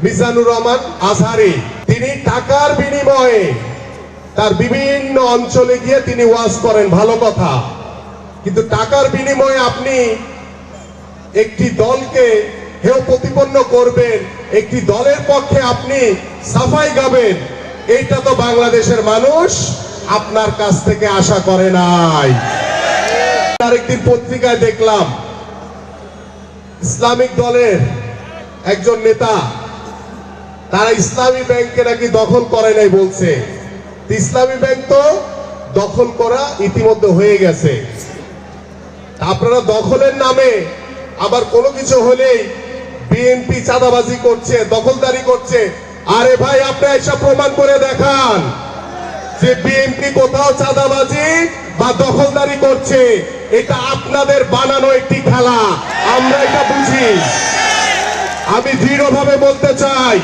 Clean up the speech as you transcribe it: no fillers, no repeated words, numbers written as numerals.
মিজানুর রহমান আজহারি, তিনি টাকার বিনিময়ে তার বিভিন্ন অঞ্চলে গিয়ে তিনি ওয়াজ করেন, ভালো কথা। কিন্তু টাকার বিনিময়ে আপনি একটি দলকে হেয় প্রতিপন্ন করবেন, একটি দলের পক্ষে আপনি সাফাই গাবেন, এইটা তো বাংলাদেশের মানুষ আপনার কাছ থেকে আশা করে নাই। আরেকদিন পত্রিকায় দেখলাম ইসলামিক দলের একজন নেতা, তারা ইসলামী ব্যাংকে নাকি দখল করে নাই বলছে। ইসলামী ব্যাংক তো দখল করা ইতিমধ্যে হয়ে গেছে। আপনারা দখলের নামে আবার কোনো কিছু হলেই বিএনপি চাঁদাবাজি করছে, দখলদারি করছে। আরে ভাই, আপনি এসব প্রমাণ করে দেখান যে বিএনপি কোথাও চাঁদাবাজি বা দখলদারি করছে। এটা আপনাদের বানানো একটি খেলা, আমরা এটা বুঝি। আমি দৃঢ়ভাবে বলতে চাই,